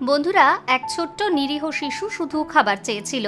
বন্ধুরা, এক ছোট্ট নিরীহ শিশু শুধু খাবার চেয়েছিল,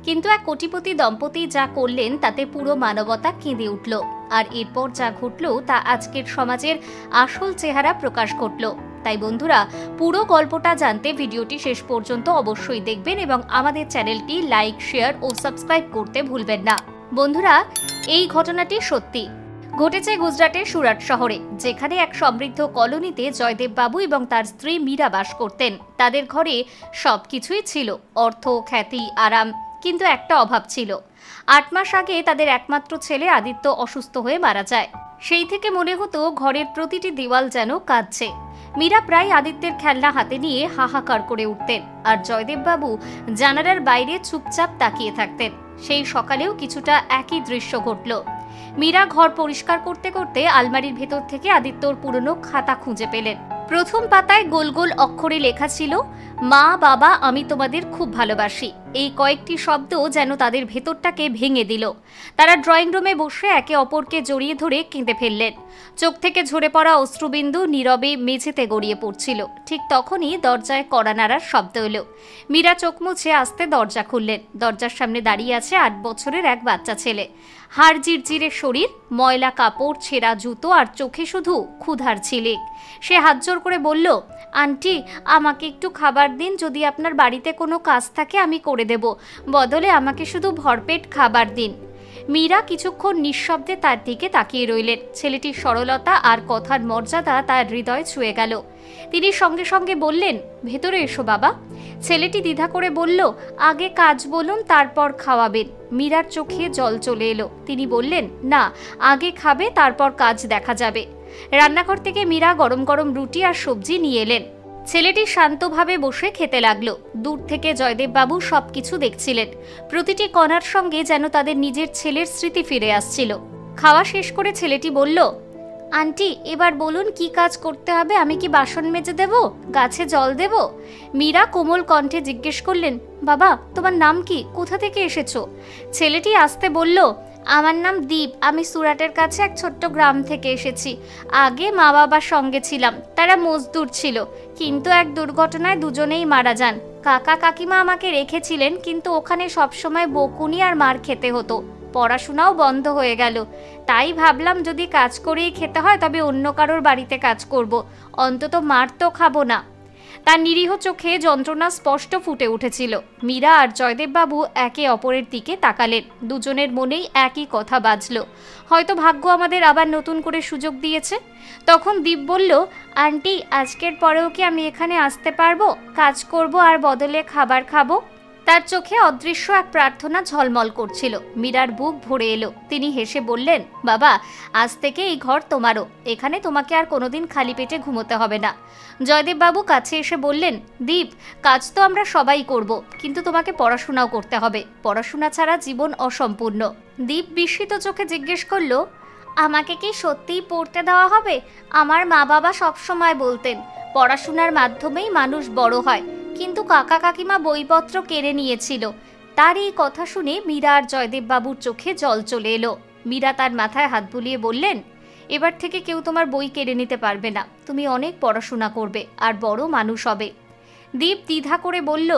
কিন্তু এক কোটিপতি দম্পতি যা করলেন তাতে পুরো মানবতা কেঁদে উঠল। আর এরপর যা ঘটল তা আজকের সমাজের আসল চেহারা প্রকাশ ঘটল। তাই বন্ধুরা, পুরো গল্পটা জানতে ভিডিওটি শেষ পর্যন্ত অবশ্যই দেখবেন এবং আমাদের চ্যানেলটি লাইক, শেয়ার ও সাবস্ক্রাইব করতে ভুলবেন না। বন্ধুরা, এই ঘটনাটি সত্যি ঘটেছে গুজরাটের সুরাট শহরে, যেখানে এক সমৃদ্ধ কলোনিতে জয়দেব বাবু এবং তার স্ত্রী মীরা বাস করতেন। তাদের ঘরে সবকিছুই ছিল, অর্থ, খ্যাতি, আরাম, কিন্তু একটা অভাব ছিল। ৮ মাস আগে তাদের একমাত্র ছেলে আদিত্য অসুস্থ হয়ে মারা যায়। সেই থেকে মনে হতো ঘরের প্রতিটি দেওয়াল যেন কাঁদছে। মীরা প্রায় আদিত্যের খেলনা হাতে নিয়ে হাহাকার করে উঠতেন, আর জয়দেব বাবু জানালার বাইরে চুপচাপ তাকিয়ে থাকতেন। সেই সকালেও কিছুটা একই দৃশ্য ঘটল। মীরা ঘর পরিষ্কার করতে করতে আলমারির ভেতর থেকে আদিত্যর পুরনো খাতা খুঁজে পেলেন। প্রথম পাতায় গোল গোল অক্ষরে লেখা ছিল, মা, বাবা, আমি তোমাদের খুব ভালোবাসি। এই কয়েকটি শব্দ যেন তাদের ভেতরটাকে ভেঙে দিল। তারা ড্রয়িং রুমে বসে একে অপরকে জড়িয়ে ধরে কেঁদে ফেললেন। চোখ থেকে ঝরে পড়া অশ্রুবিন্দু নীরবে মেঝেতে গড়িয়ে পড়ছিল। ঠিক তখনই দরজায় কড়া নাড়ার শব্দ এলো। মীরা চোখ মুছে আস্তে দরজা খুললেন। দরজার সামনে দাঁড়িয়ে আছে ৮ বছরের এক বাচ্চা ছেলে। হাড় জিরজিরে শরীর, ময়লা কাপড়, ছেঁড়া জুতো, আর চোখে শুধু ক্ষুধার ঝিলিক। সে হাত জোর করে বলল, আন্টি, আমাকে একটু খাবার দিন। যদি আপনার বাড়িতে কোনো কাজ থাকে আমি করে দেব, বদলে আমাকে শুধু ভরপেট খাবার দিন। মীরা কিছুক্ষণ নিঃশব্দে তার দিকে তাকিয়ে রইলেন। ছেলেটির সরলতা আর কথার মর্যাদা তার হৃদয় ছুঁয়ে গেল। তিনি সঙ্গে সঙ্গে বললেন, ভেতরে এসো বাবা। ছেলেটি দ্বিধা করে বলল, আগে কাজ বলুন, তারপর খাওয়াবেন। মীরার চোখে জল চলে এলো। তিনি বললেন, না, আগে খাবে, তারপর কাজ দেখা যাবে। রান্নাঘর থেকে মীরা গরম গরম রুটি আর সবজি নিয়ে এলেন। ছেলেটি শান্তভাবে বসে খেতে লাগলো। দূর থেকে জয়দেব বাবু সবকিছু দেখছিলেন। প্রতিটি কণার সঙ্গে যেন তাদের নিজের ছেলের স্মৃতি ফিরে আসছিল। খাওয়া শেষ করে ছেলেটি বলল, আন্টি, এবার বলুন কি কাজ করতে হবে? আমি কি বাসন মেজে দেব, গাছে জল দেব? মীরা কোমল কণ্ঠে জিজ্ঞেস করলেন, বাবা, তোমার নাম কি? কোথা থেকে এসেছো? ছেলেটি আস্তে বলল, আমার নাম দীপ। আমি সুরাটের কাছে এক ছোট্ট গ্রাম থেকে এসেছি। আগে মা বাবার সঙ্গে ছিলাম, তারা মজদুর ছিল, কিন্তু এক দুর্ঘটনায় দুজনেই মারা যান। কাকা কাকিমা আমাকে রেখেছিলেন, কিন্তু ওখানে সবসময় বকুনি আর মার খেতে হতো। পড়াশোনাও বন্ধ হয়ে গেল। তাই ভাবলাম যদি কাজ করেই খেতে হয় তবে অন্য কারোর বাড়িতে কাজ করব, অন্তত মার তো খাবো না। তার নিরীহ চোখে যন্ত্রণা স্পষ্ট ফুটে উঠেছিল। মীরা আর জয়দেব বাবু একে অপরের দিকে তাকালেন। দুজনের মনেই একই কথা বাজল, হয়তো ভাগ্য আমাদের আবার নতুন করে সুযোগ দিয়েছে। তখন দীপ বলল, আন্টি, আজকের পরেও কি আমি এখানে আসতে পারবো? কাজ করব আর বদলে খাবার খাবো। তার চোখে অদৃশ্য এক প্রার্থনা ঝলমল করছিল। মীরার বুক ভরে এলো। তিনি হেসে বললেন, বাবা, আজ থেকে এই ঘর তোমারও। এখানে তোমাকে আর কোনোদিন খালি পেটে ঘুমোতে হবে না। জয়দেব বাবু কাছে এসে বললেন, দীপ, কাজ তো আমরা সবাই করব, কিন্তু তোমাকে পড়াশোনাও করতে হবে। পড়াশোনা ছাড়া জীবন অসম্পূর্ণ। দীপ বিস্মিত চোখে জিজ্ঞেস করল, আমাকে কি সত্যিই পড়তে দেওয়া হবে? আমার মা বাবা সবসময় বলতেন পড়াশোনার মাধ্যমেই মানুষ বড় হয়, কিন্তু কাকা কাকিমা বইপত্র কেড়ে নিয়েছিল। তার এই কথা শুনে মীরা আর জয়দেব বাবুর চোখে জল চলে এলো। মীরা তার মাথায় হাত বুলিয়ে বললেন, এবার থেকে কেউ তোমার বই কেড়ে নিতে পারবে না। তুমি অনেক পড়াশোনা করবে আর বড় মানুষ হবে। দীপ দ্বিধা করে বলল,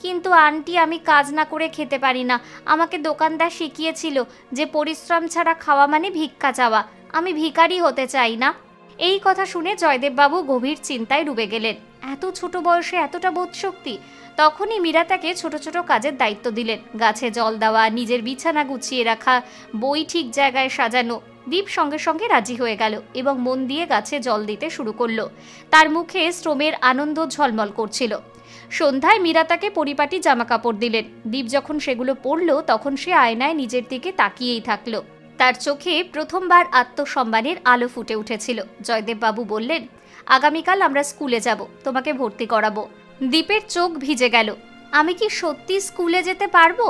কিন্তু আন্টি, আমি কাজ না করে খেতে পারি না। আমাকে দোকানদার শিখিয়েছিল যে পরিশ্রম ছাড়া খাওয়া মানে ভিক্ষা চাওয়া। আমি ভিখারি হতে চাই না। এই কথা শুনে জয়দেব বাবু গভীর চিন্তায় ডুবে গেলেন। এত ছোট বয়সে এতটা বোধশক্তি! তখনই মীরা তাকে ছোট ছোট কাজের দায়িত্ব দিলেন। গাছে জল দেওয়া, নিজের বিছানা গুছিয়ে রাখা, বই ঠিক জায়গায় সাজানো। দীপ সঙ্গে সঙ্গে রাজি হয়ে গেল এবং মন দিয়ে গাছে জল দিতে শুরু করলো। তার মুখে শ্রমের আনন্দ ঝলমল করছিল। সন্ধ্যায় মীরা তাকে পরিপাটি জামা কাপড় দিলেন। দীপ যখন সেগুলো পরল তখন সে আয়নায় নিজের দিকে তাকিয়েই থাকলো। তার চোখে প্রথমবার আত্মসম্মানের আলো ফুটে উঠেছিল। জয়দেব বাবু বললেন, আগামীকাল আমরা স্কুলে যাব, তোমাকে ভর্তি করাবো। দীপের চোখ ভিজে গেল। আমি কি সত্যি স্কুলে যেতে পারবো?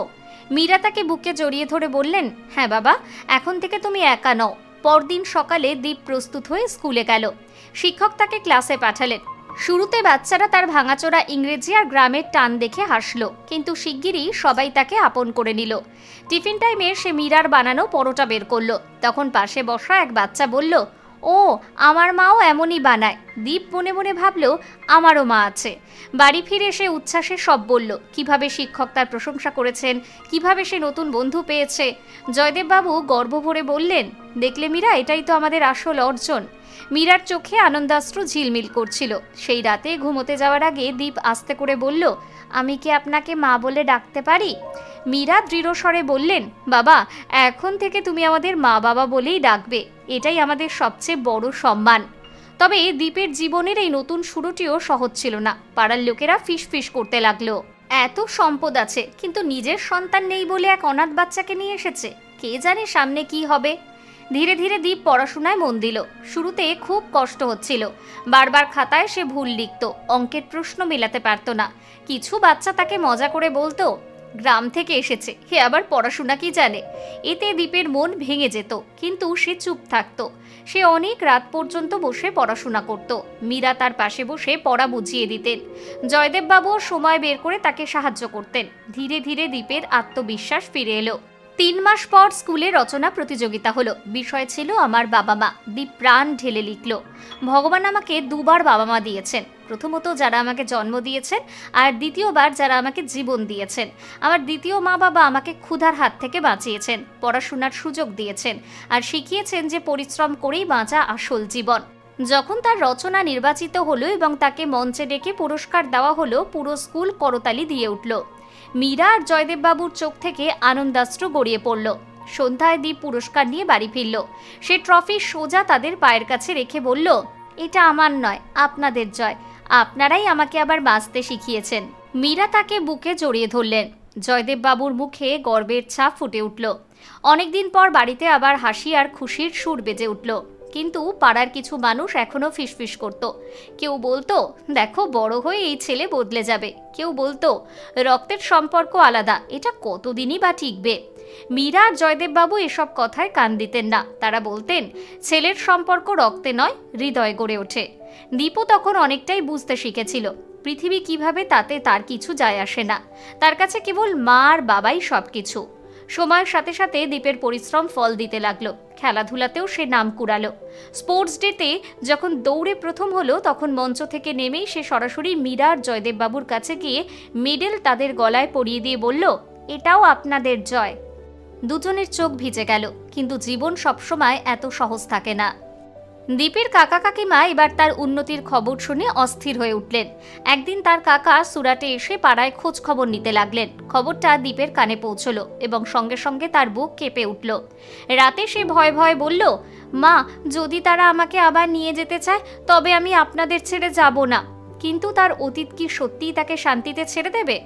মীরা তাকে বুকে জড়িয়ে ধরে বললেন, হ্যাঁ বাবা, এখন থেকে তুমি একা নও। পরদিন সকালে দীপ প্রস্তুত হয়ে স্কুলে গেল। শিক্ষক তাকে ক্লাসে পাঠালেন। শুরুতে বাচ্চারা তার ভাঙাচোরা ইংরেজি আর গ্রামের টান দেখে হাসলো, কিন্তু শিগগিরই সবাই তাকে আপন করে নিল। টিফিন টাইমে সে মীরার বানানো পরোটা বের করলো। তখন পাশে বসা এক বাচ্চা বলল, ও, আমার মাও এমনই বানায়। দীপ মনে মনে ভাবল, আমারও মা আছে। বাড়ি ফিরে সে উচ্ছ্বাসে সব বলল, কিভাবে শিক্ষক তার প্রশংসা করেছেন, কিভাবে সে নতুন বন্ধু পেয়েছে। জয়দেববাবু গর্ব ভরে বললেন, দেখলে মীরা, এটাই তো আমাদের আসল অর্জন। মীরার চোখে আনন্দাশ্রু ঝিলমিল করছিল। সেই রাতে ঘুমোতে যাওয়ার আগে দীপ আস্তে করে বলল, আমি কি আপনাকে মা বলে ডাকতে পারি? মীরা দৃঢ় স্বরে বললেন, বাবা, এখন থেকে তুমি আমাদের মা বাবা বলেই ডাকবে। এটাই আমাদের সবচেয়ে বড় সম্মান। তবে দীপের জীবনের এই নতুন শুরুটিও সহজ ছিল না। পাড়ার লোকেরা ফিসফিস করতে লাগলো, এত সম্পদ আছে কিন্তু নিজের সন্তান নেই বলে এক অনাথ বাচ্চাকে নিয়ে এসেছে। কে জানে সামনে কি হবে। ধীরে ধীরে দীপ পড়াশোনায় মন দিল। শুরুতে খুব কষ্ট হচ্ছিল। বারবার খাতায় সে ভুল লিখত, অঙ্কের প্রশ্ন মেলাতে পারত না। কিছু বাচ্চা তাকে মজা করে বলতো, গ্রাম থেকে এসেছে, হে আবার পড়াশোনা কি জানে। এতে দীপের মন ভেঙে যেত, কিন্তু সে চুপ থাকতো। সে অনেক রাত পর্যন্ত বসে পড়াশোনা করত। মীরা তার পাশে বসে পড়া বুঝিয়ে দিতেন। জয়দেববাবুও সময় বের করে তাকে সাহায্য করতেন। ধীরে ধীরে দীপের আত্মবিশ্বাস ফিরে এলো। 3 মাস পর স্কুলে রচনা প্রতিযোগিতা হলো। বিষয় ছিল আমার বাবা মা। দীপ প্রাণ ঢেলে লিখল, ভগবান আমাকে 2 বার বাবা মা দিয়েছেন। প্রথমত যারা আমাকে জন্ম দিয়েছেন, আর দ্বিতীয়বার যারা আমাকে জীবন দিয়েছেন। আমার দ্বিতীয় মা বাবা আমাকে ক্ষুধার হাত থেকে বাঁচিয়েছেন, পড়াশোনার সুযোগ দিয়েছেন, আর শিখিয়েছেন যে পরিশ্রম করেই বাঁচা আসল জীবন। যখন তার রচনা নির্বাচিত হলো এবং তাকে মঞ্চে ডেকে পুরস্কার দেওয়া হলো, পুরো স্কুল করতালি দিয়ে উঠল। মীরা আর জয়দেববাবুর চোখ থেকে আনন্দাশ্রু গড়িয়ে পড়ল। সন্ধ্যায় দীপ পুরস্কার নিয়ে বাড়ি ফিরল। সে ট্রফি সোজা তাদের পায়ের কাছে রেখে বলল, এটা আমার নয়, আপনাদের জয়। আপনারাই আমাকে আবার বাঁচতে শিখিয়েছেন। মীরা তাকে বুকে জড়িয়ে ধরলেন। জয়দেববাবুর মুখে গর্বের ছাপ ফুটে উঠল। অনেকদিন পর বাড়িতে আবার হাসি আর খুশির সুর বেজে উঠল। কিন্তু পাড়ার কিছু মানুষ এখনো ফিসফিস করত। কেউ বলতো, দেখো, বড় হয়ে এই ছেলে বদলে যাবে। কেউ বলতো, রক্তের সম্পর্ক আলাদা, এটা কতদিনই বা টিকবে। মীরা আর জয়দেববাবু এসব কথায় কান দিতেন না। তারা বলতেন, ছেলের সম্পর্ক রক্তে নয়, হৃদয়ে গড়ে ওঠে। দীপও তখন অনেকটাই বুঝতে শিখেছিল, পৃথিবী কিভাবে তাতে তার কিছু যায় আসে না। তার কাছে কেবল মা আর বাবাই সবকিছু। সময়ের সাথে সাথে দীপের পরিশ্রম ফল দিতে লাগলো। খেলাধুলাতেও সে নাম কুড়ালো। স্পোর্টস ডেতে যখন দৌড়ে প্রথম হলো, তখন মঞ্চ থেকে নেমেই সে সরাসরি মীরা আর জয়দেববাবুর কাছে গিয়ে মেডেল তাদের গলায় পরিয়ে দিয়ে বলল, এটাও আপনাদের জয়। দুজনের চোখ ভিজে গেল। কিন্তু জীবন সবসময় এত সহজ থাকে না। দীপের কাকা কাকিমা এবার তার উন্নতির খবর শুনে অস্থির হয়ে উঠলেন। একদিন তার কাকা সুরাটে এসে পাড়ায় খোঁজ খবর নিতে লাগলেন। খবরটা দীপের কানে পৌঁছলো এবং সঙ্গে সঙ্গে তার বুক কেঁপে উঠল। রাতে সে ভয়ে ভয়ে বলল, মা, যদি তারা আমাকে আবার নিয়ে যেতে চায় তবে আমি আপনাদের ছেড়ে যাব না। কিন্তু তার অতীত কি সত্যিই তাকে শান্তিতে ছেড়ে দেবে?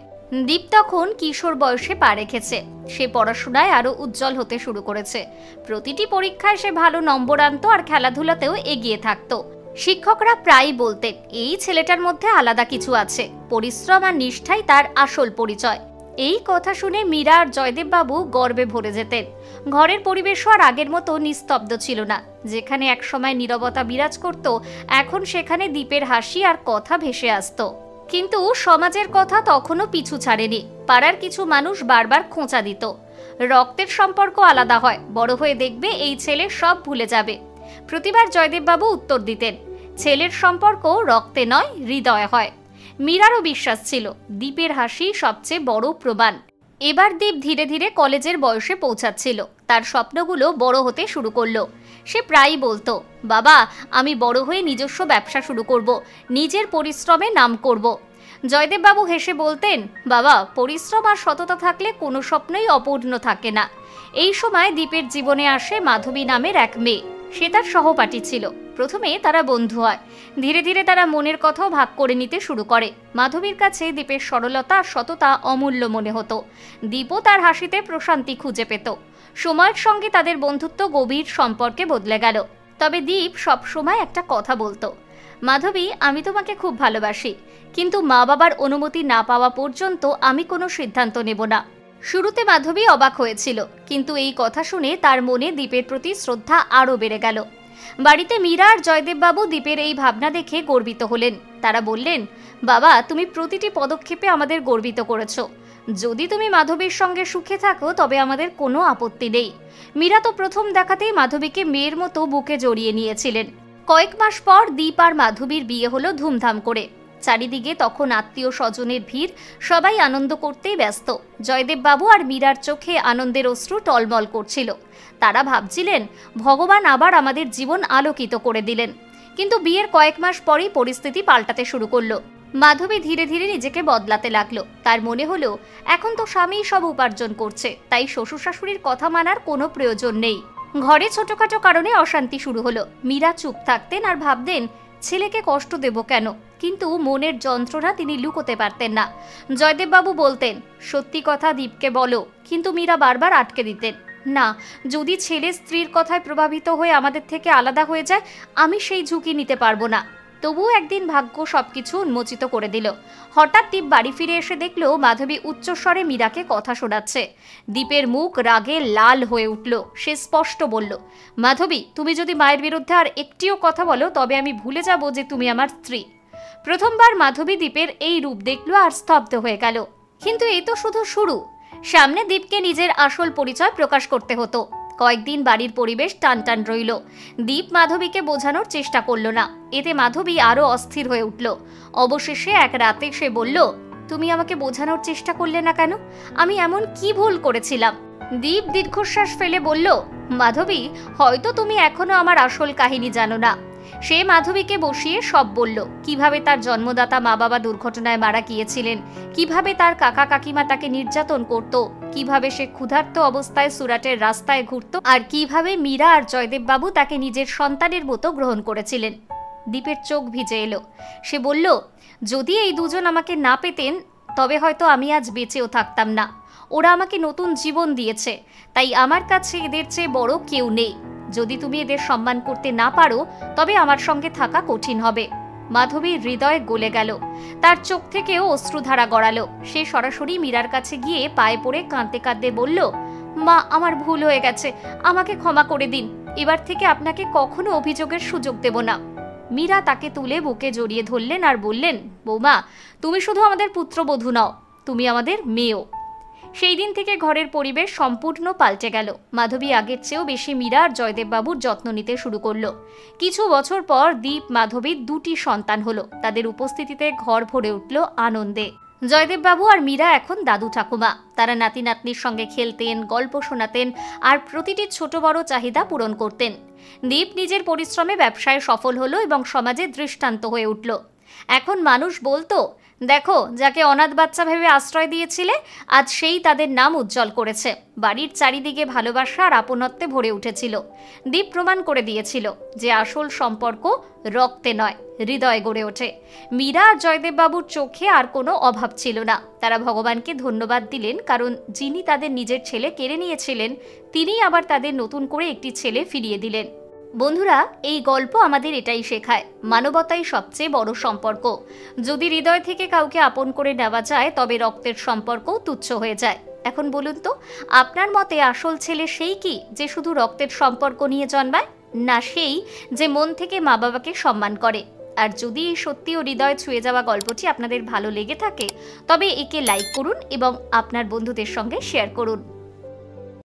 দীপ তখন কিশোর বয়সে পা রেখেছে। সে পড়াশোনায় আরো উজ্জ্বল হতে শুরু করেছে। প্রতিটি পরীক্ষায় সে ভালো নম্বর আনতো আর খেলাধুলাতেও এগিয়ে থাকতো। শিক্ষকরা প্রায়ই বলতেন, এই ছেলেটার মধ্যে আলাদা কিছু আছে, পরিশ্রম আর নিষ্ঠাই তার আসল পরিচয়। এই কথা শুনে মীরা আর জয়দেববাবু গর্বে ভরে যেতেন। ঘরের পরিবেশও আর আগের মতো নিস্তব্ধ ছিল না। যেখানে একসময় নীরবতা বিরাজ করত, এখন সেখানে দীপের হাসি আর কথা ভেসে আসতো। কিন্তু সমাজের কথা তখনও পিছু ছাড়েনি। পাড়ার কিছু মানুষ বারবার খোঁচা দিত, রক্তের সম্পর্ক আলাদা হয়, বড় হয়ে দেখবে এই ছেলে সব ভুলে যাবে। প্রতিবার জয়দেববাবু উত্তর দিতেন, ছেলের সম্পর্ক রক্তে নয়, হৃদয়ে হয়। মীরারও বিশ্বাস ছিল, দীপের হাসি সবচেয়ে বড় প্রমাণ। এবার দীপ ধীরে ধীরে কলেজের বয়সে পৌঁছাচ্ছিল। তার স্বপ্নগুলো বড় হতে শুরু করলো। সে প্রায়ই বলতো, বাবা, আমি বড় হয়ে নিজস্ব ব্যবসা শুরু করব, নিজের পরিশ্রমে নাম করব। জয়দেববাবু হেসে বলতেন, বাবা, পরিশ্রম আর সততা থাকলে কোনো স্বপ্নই অপূর্ণ থাকে না। এই সময় দীপের জীবনে আসে মাধবী নামের এক মেয়ে। সে তার সহপাঠী ছিল। প্রথমে তারা বন্ধু হয়। ধীরে ধীরে তারা মনের কথাও ভাগ করে নিতে শুরু করে। মাধবীর কাছে দীপের সরলতা আর সততা অমূল্য মনে হতো। দীপও তার হাসিতে প্রশান্তি খুঁজে পেত। সময়ের সঙ্গে তাদের বন্ধুত্ব গভীর সম্পর্কে বদলে গেল। তবে দীপ সব সময় একটা কথা বলতো, মাধবী, আমি তোমাকে খুব ভালোবাসি, কিন্তু মা বাবার অনুমতি না পাওয়া পর্যন্ত আমি কোনো সিদ্ধান্ত নেব না। শুরুতে মাধবী অবাক হয়েছিল, কিন্তু এই কথা শুনে তার মনে দীপের প্রতি শ্রদ্ধা আরও বেড়ে গেল। বাড়িতে মীরা আর জয়দেববাবু দীপের এই ভাবনা দেখে গর্বিত হলেন। তারা বললেন, বাবা, তুমি প্রতিটি পদক্ষেপে আমাদের গর্বিত করেছো। যদি তুমি মাধবীর সঙ্গে সুখে থাকো তবে আমাদের কোনো আপত্তি নেই। মীরা তো প্রথম দেখাতেই মাধবীকে মেয়ের মতো বুকে জড়িয়ে নিয়েছিলেন। কয়েক মাস পর দীপ আর মাধবীর বিয়ে হলো ধুমধাম করে। চারিদিকে তখন আত্মীয় স্বজনের ভিড়, সবাই আনন্দ করতেই ব্যস্ত। জয়দেব বাবু আর মীরার চোখে আনন্দের অশ্রু টলমল করছিল। তারা ভাবছিলেন ভগবান আবার আমাদের জীবন আলোকিত করে দিলেন। কিন্তু বিয়ের কয়েক মাস পরেই পরিস্থিতি পাল্টাতে শুরু করলো। মাধবী ধীরে ধীরে নিজেকে বদলাতে লাগলো। তার মনে হলো এখন তো স্বামী সব উপার্জন করছে, তাই শ্বশুর শাশুড়ির কথা মানার কোনো প্রয়োজন নেই। ঘরে ছোটখাটো কারণে অশান্তি শুরু হলো। মীরা চুপ থাকতেন আর ভাবতেন ছেলেকে কষ্ট দেব কেন, কিন্তু মনের যন্ত্রণা তিনি লুকোতে পারতেন না। জয়দেববাবু বলতেন সত্যি কথা দীপকে বলো, কিন্তু মীরা বারবার আটকে দিতেন না, যদি ছেলে স্ত্রীর কথায় প্রভাবিত হয়ে আমাদের থেকে আলাদা হয়ে যায় আমি সেই ঝুঁকি নিতে পারবো না। তবুও একদিন ভাগ্য সবকিছু উন্মোচিত করে দিল। হঠাৎ দীপ বাড়ি ফিরে এসে দেখলো মাধবী উচ্চস্বরে মীরাকে কথা শোনাচ্ছে। দীপের মুখ রাগে লাল হয়ে উঠল। সে স্পষ্ট বলল, মাধবী, তুমি যদি মায়ের বিরুদ্ধে আর একটিও কথা বলো তবে আমি ভুলে যাব যে তুমি আমার স্ত্রী। প্রথমবার মাধবী দীপের এই রূপ দেখল আর স্তব্ধ হয়ে গেল। কিন্তু এ তো শুধু শুরু। সামনে দীপকে নিজের আসল পরিচয় প্রকাশ করতে হতো। কয়েকদিন বাড়ির পরিবেশ টানটান রইল। দীপ মাধবীকে বোঝানোর চেষ্টা করল না। এতে মাধবী আরো অস্থির হয়ে উঠল। অবশেষে এক রাতে সে বলল, তুমি আমাকে বোঝানোর চেষ্টা করলে না কেন? আমি এমন কি ভুল করেছিলাম? দীপ দীর্ঘশ্বাস ফেলে বলল, মাধবী, হয়তো তুমি এখনো আমার আসল কাহিনী জানো না। সে মাধবীকে বসিয়ে সব বলল, কিভাবে তার জন্মদাতা মা বাবা দুর্ঘটনায় মারা গিয়েছিলেন, কিভাবে তার কাকা কাকিমা তাকে নির্যাতন করত, কিভাবে সে ক্ষুধার্ত অবস্থায় সুরাটের রাস্তায় ঘুরত, আর কিভাবে মীরা আর জয়দেব বাবু তাকে নিজের সন্তানের মতো গ্রহণ করেছিলেন। দীপের চোখ ভিজে এলো। সে বলল, যদি এই দুজন আমাকে না পেতেন তবে হয়তো আমি আজ বেঁচেও থাকতাম না। ওরা আমাকে নতুন জীবন দিয়েছে, তাই আমার কাছে এদের চেয়ে বড় কেউ নেই। যদি তুমি এদের সম্মান করতে না পারো তবে আমার সঙ্গে থাকা কঠিন হবে। মাধবীর হৃদয় গলে গেল। তার চোখ থেকেও অশ্রুধারা গড়ালো। সে সরাসরি মীরার কাছে গিয়ে পায়ে পড়ে কাঁদতে কাঁদতে বলল, মা, আমার ভুল হয়ে গেছে, আমাকে ক্ষমা করে দিন। এবার থেকে আপনাকে কখনো অভিযোগের সুযোগ দেব না। মীরা তাকে তুলে বুকে জড়িয়ে ধরলেন আর বললেন, বৌমা, তুমি শুধু আমাদের পুত্রবধূ নও, তুমি আমাদের মেয়েও। সেই দিন থেকে ঘরের পরিবেশ সম্পূর্ণ পাল্টে গেল। মাধবী আগের চেয়েও বেশি মীরা আর জয়দেব বাবুর যত্ন নিতে শুরু করলো। কিছু বছর পর দীপ মাধবীর 2টি সন্তান হলো। তাদের উপস্থিতিতে ঘর ভরে উঠল আনন্দে। জয়দেব বাবু আর মীরা এখন দাদু ঠাকুমা। তারা নাতি নাতনির সঙ্গে খেলতেন, গল্প শোনাতেন আর প্রতিটি ছোট বড় চাহিদা পূরণ করতেন। দীপ নিজের পরিশ্রমে ব্যবসায় সফল হলো এবং সমাজে দৃষ্টান্ত হয়ে উঠল। এখন মানুষ বলতো, দেখো, যাকে অনাথ বাচ্চা ভেবে আশ্রয় দিয়েছিলে আজ সেই তাদের নাম উজ্জ্বল করেছে। বাড়ির চারিদিকে ভালোবাসা আর আপনত্বে ভরে উঠেছিল। দীপ প্রমাণ করে দিয়েছিল যে আসল সম্পর্ক রক্তে নয়, হৃদয়ে গড়ে ওঠে। মীরা আর জয়দেব বাবুর চোখে আর কোনো অভাব ছিল না। তারা ভগবানকে ধন্যবাদ দিলেন, কারণ যিনি তাদের নিজের ছেলে কেড়ে নিয়েছিলেন তিনিই আবার তাদের নতুন করে একটি ছেলে ফিরিয়ে দিলেন। বন্ধুরা, এই গল্প আমাদের এটাই শেখায়, মানবতাই সবচেয়ে বড় সম্পর্ক। যদি হৃদয় থেকে কাউকে আপন করে নেওয়া যায় তবে রক্তের সম্পর্কও তুচ্ছ হয়ে যায়। এখন বলুন তো, আপনার মতে আসল ছেলে সেই কি যে শুধু রক্তের সম্পর্ক নিয়ে জন্মায়, না সেই যে মন থেকে মা বাবাকে সম্মান করে? আর যদি এই সত্যি ও হৃদয় ছুঁয়ে যাওয়া গল্পটি আপনাদের ভালো লেগে থাকে তবে একে লাইক করুন এবং আপনার বন্ধুদের সঙ্গে শেয়ার করুন।